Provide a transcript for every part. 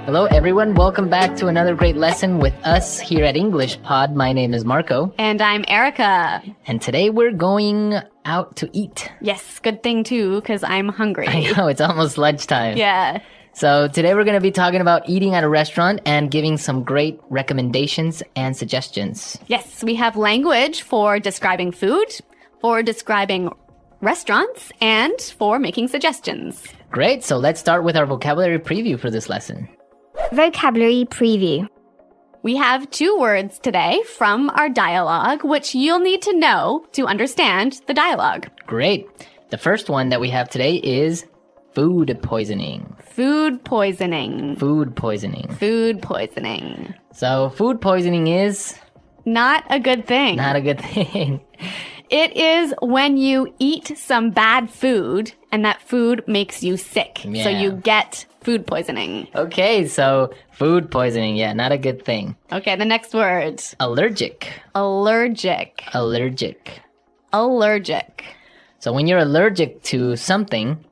Hello, everyone. Welcome back to another great lesson with us here at English Pod. My name is Marco. And I'm Erica. And today we're going out to eat. Yes, good thing too, because I'm hungry. I know, it's almost lunchtime. Yeah. So today we're going to be talking about eating at a restaurant and giving some great recommendations and suggestions. Yes, we have language for describing food, for describing restaurants, and for making suggestions. Great. So let's start with our vocabulary preview for this lesson. Vocabulary preview. We have 2 words today from our dialogue, which you'll need to know to understand the dialogue. Great. The first one that we have today is food poisoning. Food poisoning. Food poisoning. Food poisoning. So food poisoning is Not a good thing. not a good thing. It is when you eat some bad food and that food makes you sick. So Yeah. you get food poisoning. Okay, so food poisoning, yeah, not a good thing. Okay, the next word. Allergic. Allergic. Allergic. Allergic. So when you're allergic to something,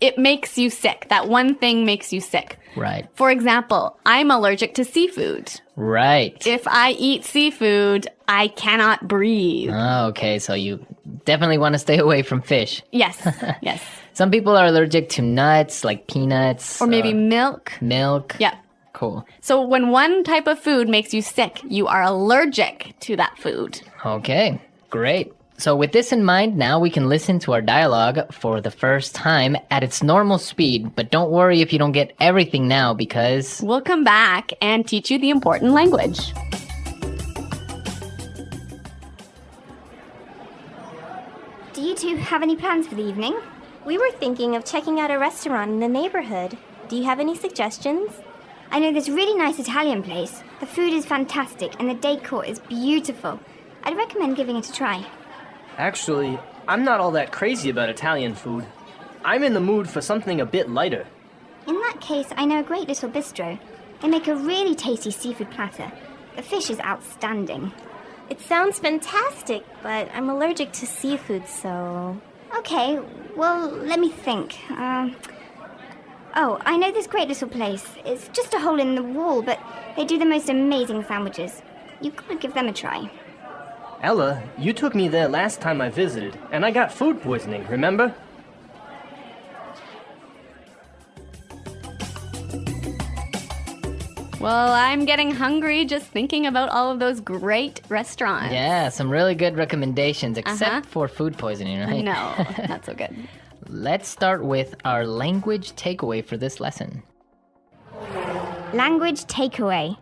It makes you sick. That one thing makes you sick. right, For example, I'm allergic to seafood. right. If I eat seafood, I cannot breathe. Okay, so you definitely want to stay away from fish. Yes, yes. Some people are allergic to nuts, like peanuts. Or maybe milk. milk. Yeah. Cool. So when one type of food makes you sick, you are allergic to that food. Okay, great. So with this in mind, now we can listen to our dialogue for the first time at its normal speed. But don't worry if you don't get everything now because... We'll come back and teach you the important language. Do you two have any plans for the evening? We were thinking of checking out a restaurant in the neighborhood. Do you have any suggestions? I know this really nice Italian place. The food is fantastic and the decor is beautiful. I'd recommend giving it a try. Actually, I'm not all that crazy about Italian food. I'm in the mood for something a bit lighter. In that case, I know a great little bistro. They make a really tasty seafood platter. The fish is outstanding. It sounds fantastic, but I'm allergic to seafood, so... Okay, well, let me think. Oh, I know this great little place. It's just a hole in the wall, but they do the most amazing sandwiches. You've got to give them a try. Ella, you took me there last time I visited, and I got food poisoning, remember? Well, I'm getting hungry just thinking about all of those great restaurants. Yeah, some really good recommendations, except for food poisoning, right? No, not so good. Let's start with our language takeaway for this lesson. Language takeaway.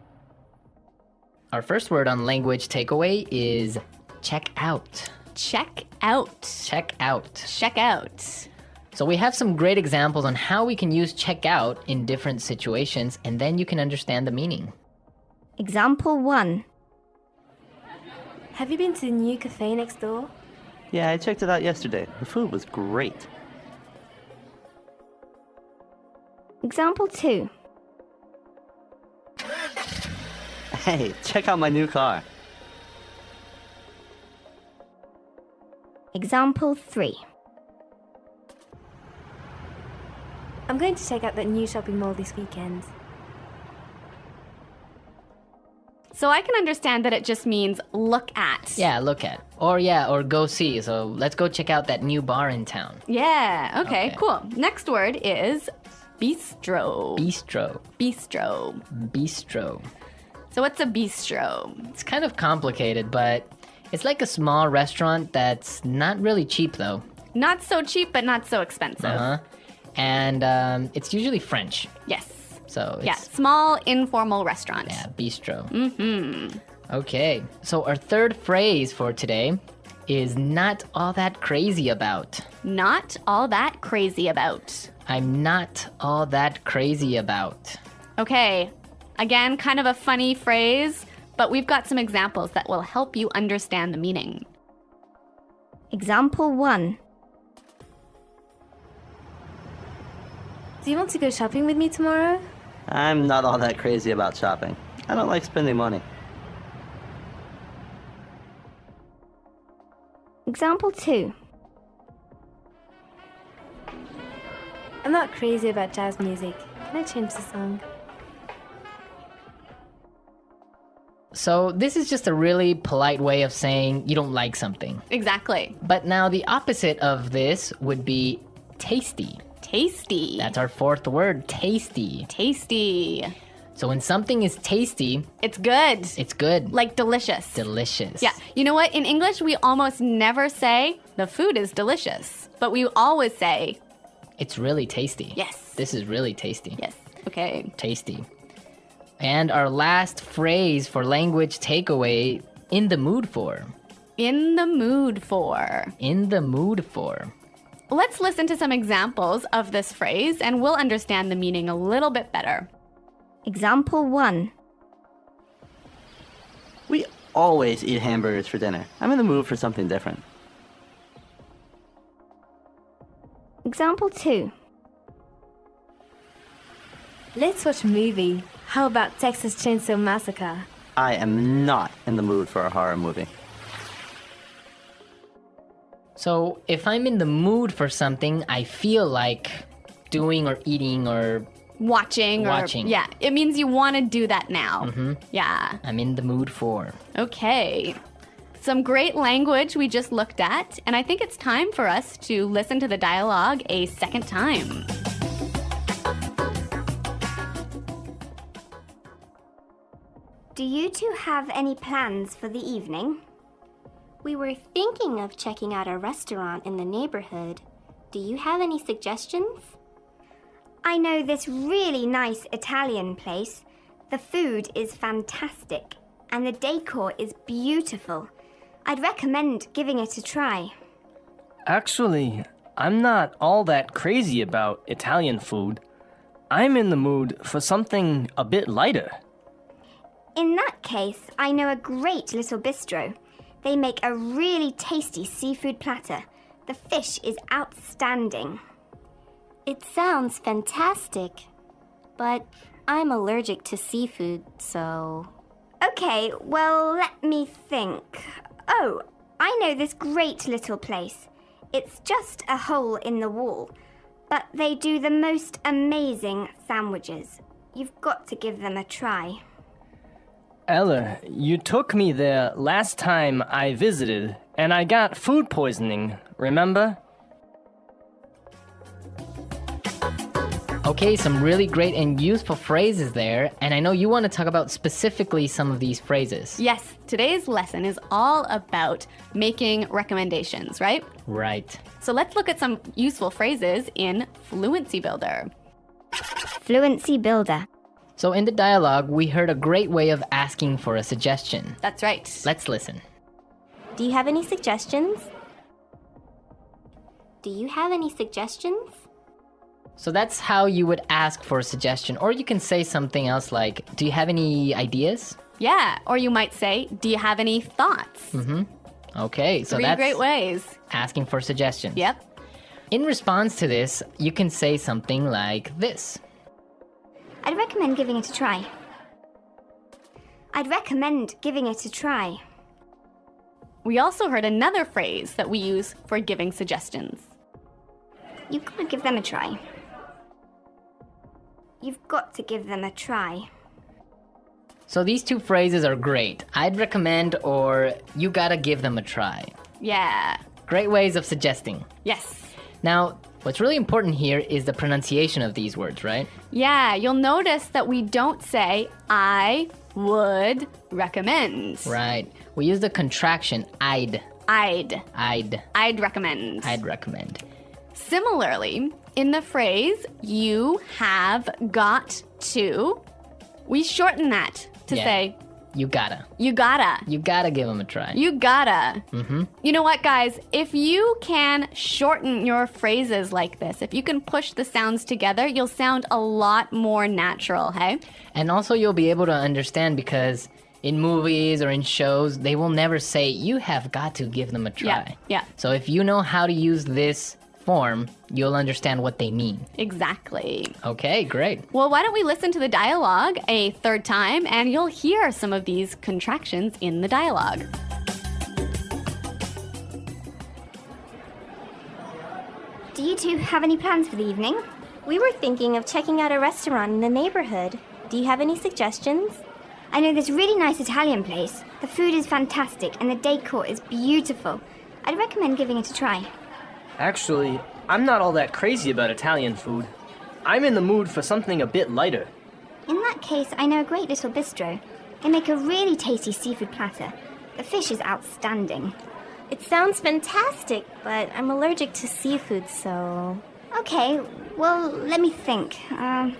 Our first word on language takeaway is check out. Check out. Check out. Check out. So we have some great examples on how we can use check out in different situations, and then you can understand the meaning. Example 1. Have you been to the new cafe next door? Yeah, I checked it out yesterday. The food was great. Example 2. Hey, check out my new car. Example 3. I'm going to check out that new shopping mall this weekend. So I can understand that it just means look at. Yeah, look at. Or go see. So let's go check out that new bar in town. Yeah, okay, Okay. cool. Next word is bistro. Bistro. Bistro. Bistro. So what's a bistro? It's kind of complicated, but it's like a small restaurant that's not really cheap though. Not so cheap, but not so expensive. Uh-huh. And it's usually French. Yes. So it's Yeah, small informal restaurant. yeah, bistro. Okay. So our third phrase for today is not all that crazy about. Not all that crazy about. I'm not all that crazy about. Okay, again, kind of a funny phrase, but we've got some examples that will help you understand the meaning. Example 1. Do you want to go shopping with me tomorrow? I'm not all that crazy about shopping. I don't like spending money. Example 2. I'm not crazy about jazz music, Can I change the song? So this is just a really polite way of saying you don't like something. Exactly. But now the opposite of this would be tasty. Tasty. That's our fourth word, tasty. Tasty. So when something is tasty, It's good. it's good. Like delicious. Delicious. Yeah. You know what? In English, we almost never say the food is delicious, but we always say, It's really tasty. yes. This is really tasty. Yes. Okay. Tasty. And our last phrase for language takeaway, in the mood for. In the mood for. In the mood for. Let's listen to some examples of this phrase and we'll understand the meaning a little bit better. Example 1. We always eat hamburgers for dinner. I'm in the mood for something different. Example 2. Let's watch a movie. How about Texas Chainsaw Massacre? I am not in the mood for a horror movie. So if I'm in the mood for something, I feel like doing or eating or Watching. Yeah. It means you want to do that now. Mm-hmm. Yeah. I'm in the mood for. Okay. Some great language we just looked at, and I think it's time for us to listen to the dialogue a second time. Do you two have any plans for the evening? We were thinking of checking out a restaurant in the neighborhood. Do you have any suggestions? I know this really nice Italian place. The food is fantastic, and the decor is beautiful. I'd recommend giving it a try. Actually, I'm not all that crazy about Italian food. I'm in the mood for something a bit lighter. In that case, I know a great little bistro. They make a really tasty seafood platter. The fish is outstanding. It sounds fantastic, but I'm allergic to seafood, so... Okay, well, let me think. Oh, I know this great little place. It's just a hole in the wall, but they do the most amazing sandwiches. You've got to give them a try. Ella, you took me there last time I visited, and I got food poisoning, remember? Okay, some really great and useful phrases there, and I know you want to talk about specifically some of these phrases. Yes, today's lesson is all about making recommendations, right? Right. So let's look at some useful phrases in Fluency Builder. Fluency Builder. So in the dialogue, we heard a great way of asking for a suggestion. That's right. Let's listen. Do you have any suggestions? Do you have any suggestions? So that's how you would ask for a suggestion, or you can say something else like, do you have any ideas? Yeah, or you might say, do you have any thoughts? Okay, so Three that's great ways. asking for suggestions. Yep. In response to this, you can say something like this. I'd recommend giving it a try. I'd recommend giving it a try. We also heard another phrase that we use for giving suggestions. You've got to give them a try. You've got to give them a try. So these two phrases are great. I'd recommend or you gotta give them a try. Yeah. Great ways of suggesting. Yes. Now, what's really important here is the pronunciation of these words, right? Yeah, you'll notice that we don't say, I would recommend. Right. We use the contraction I'd. I'd I'd recommend. recommend. Similarly, in the phrase, you have got to, we shorten that to Yeah. say, You gotta. you gotta. You gotta give them a try. You gotta. You know what, guys? If you can shorten your phrases like this, if you can push the sounds together, you'll sound a lot more natural, hey? And also you'll be able to understand because in movies or in shows, they will never say, you have got to give them a try. Yeah. So if you know how to use this form, you'll understand what they mean. Exactly. Okay, great. Well, why don't we listen to the dialogue a third time and you'll hear some of these contractions in the dialogue. Do you two have any plans for the evening? We were thinking of checking out a restaurant in the neighborhood. Do you have any suggestions? I know this really nice Italian place. The food is fantastic and the decor is beautiful. I'd recommend giving it a try. Actually, I'm not all that crazy about Italian food. I'm in the mood for something a bit lighter. In that case, I know a great little bistro. They make a really tasty seafood platter. The fish is outstanding. It sounds fantastic, but I'm allergic to seafood, so... Okay, well, let me think. Oh,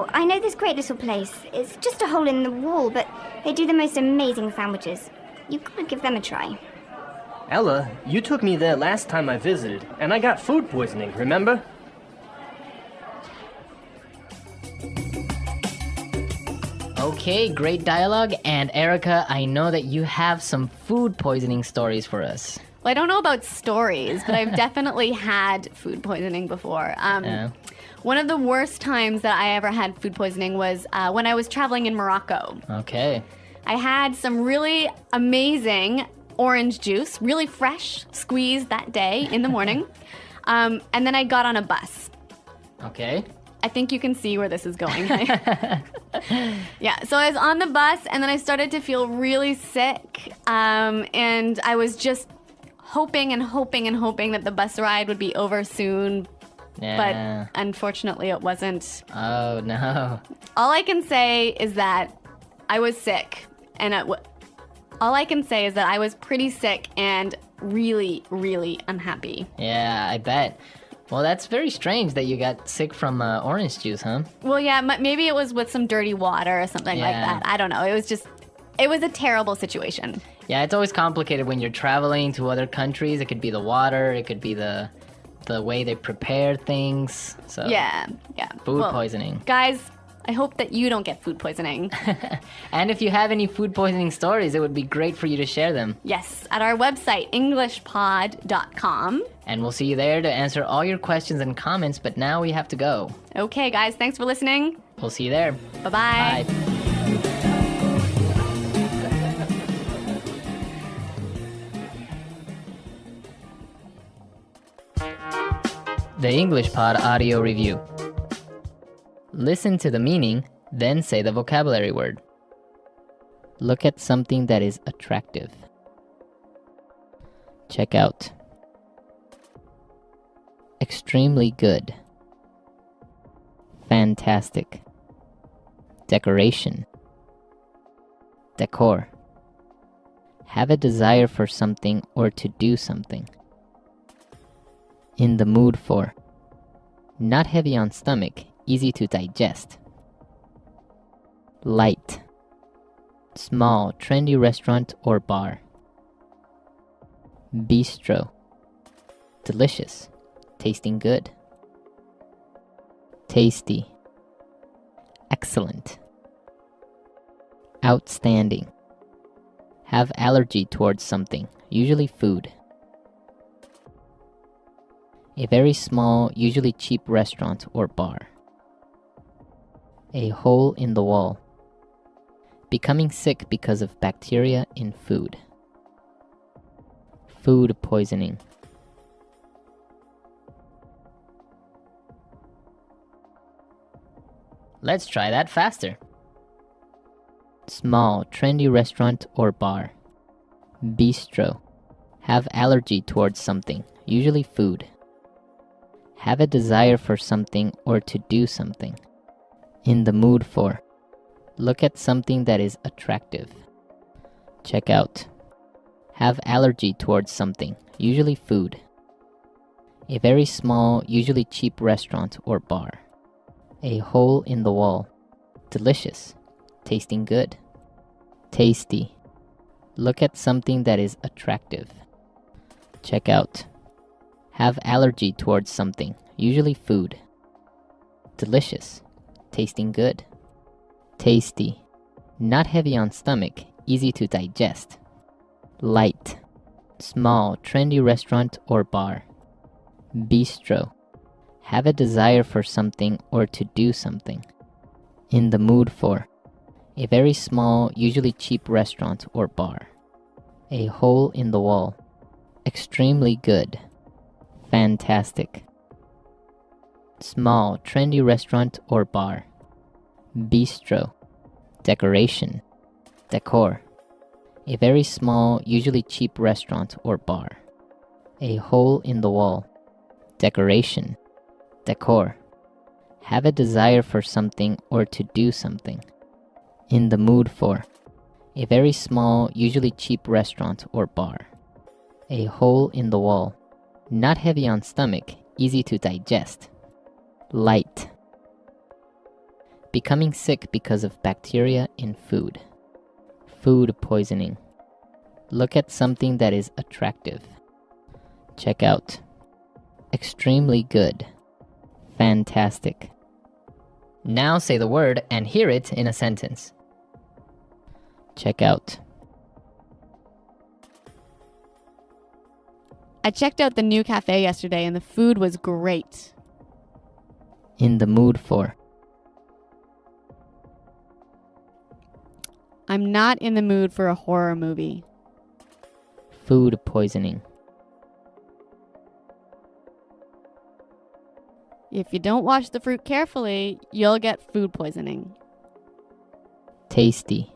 I know this great little place. It's just a hole in the wall, but they do the most amazing sandwiches. You've got to give them a try. Ella, you took me there last time I visited, and I got food poisoning, remember? Okay, great dialogue. And Erica, I know that you have some food poisoning stories for us. Well, I don't know about stories, but I've definitely had food poisoning before. Yeah. One of the worst times that I ever had food poisoning was when I was traveling in Morocco. Okay. I had some really amazing orange juice, really fresh, squeezed that day in the morning. And then I got on a bus. Okay. I think you can see where this is going. Yeah, so I was on the bus and then I started to feel really sick. And I was just hoping that the bus ride would be over soon. Yeah. But unfortunately it wasn't. Oh, no. All I can say is that I was sick. And all I can say is that I was pretty sick and really, really unhappy. Yeah, I bet. Well, that's very strange that you got sick from orange juice, huh? Well, yeah, maybe it was with some dirty water or something like Yeah. that. I don't know. It was a terrible situation. Yeah, it's always complicated when you're traveling to other countries. It could be the water, it could be the way they prepare things. So Yeah. food Well, poisoning. Guys, I hope that you don't get food poisoning. And if you have any food poisoning stories, it would be great for you to share them. Yes, at our website, englishpod.com. And we'll see you there to answer all your questions and comments, but now we have to go. Okay, guys, thanks for listening. We'll see you there. Bye-bye. Bye. The English Pod Audio Review. Listen to the meaning, then say the vocabulary word. Look at something that is attractive. Check out. Extremely good. Fantastic. Decoration. Decor. Have a desire for something or to do something. In the mood for. Not heavy on stomach, easy to digest. Light. Small, trendy restaurant or bar. Bistro. Delicious, tasting good. Tasty. Excellent. Outstanding. Have allergy towards something, usually food. A very small, usually cheap restaurant or bar. A hole in the wall. Becoming sick because of bacteria in food. Food poisoning. Let's try that faster. Small, trendy restaurant or bar. Bistro. Have allergy towards something, usually food. Have a desire for something or to do something. In the mood for. Look at something that is attractive. Check out. Have allergy towards something, usually food. A very small, usually cheap restaurant or bar. A hole in the wall. Delicious, tasting good. Tasty. Look at something that is attractive. Check out. Have allergy towards something, usually food. Delicious, tasting good. Tasty. Not heavy on stomach, easy to digest. Light. Small, trendy restaurant or bar. Bistro. Have a desire for something or to do something. In the mood for. A very small, usually cheap restaurant or bar. A hole in the wall. Extremely good. Fantastic. Small, trendy restaurant or bar. Bistro. Decoration. Decor. A very small, usually cheap restaurant or bar. A hole in the wall. Decoration. Decor. Have a desire for something or to do something. In the mood for. A very small, usually cheap restaurant or bar. A hole in the wall. Not heavy on stomach, easy to digest. Light. Becoming sick because of bacteria in food. Food poisoning. Look at something that is attractive. Check out. Extremely good. Fantastic. Now say the word and hear it in a sentence. Check out. I checked out the new cafe yesterday and the food was great. In the mood for. I'm not in the mood for a horror movie. Food poisoning. If you don't wash the fruit carefully, you'll get food poisoning. Tasty.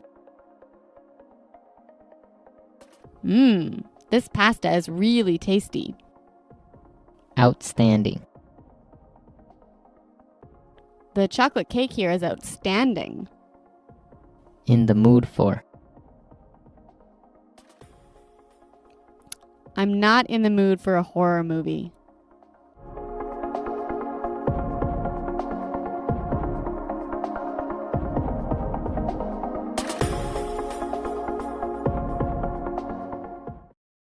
This pasta is really tasty. Outstanding. The chocolate cake here is outstanding. In the mood for. I'm not in the mood for a horror movie.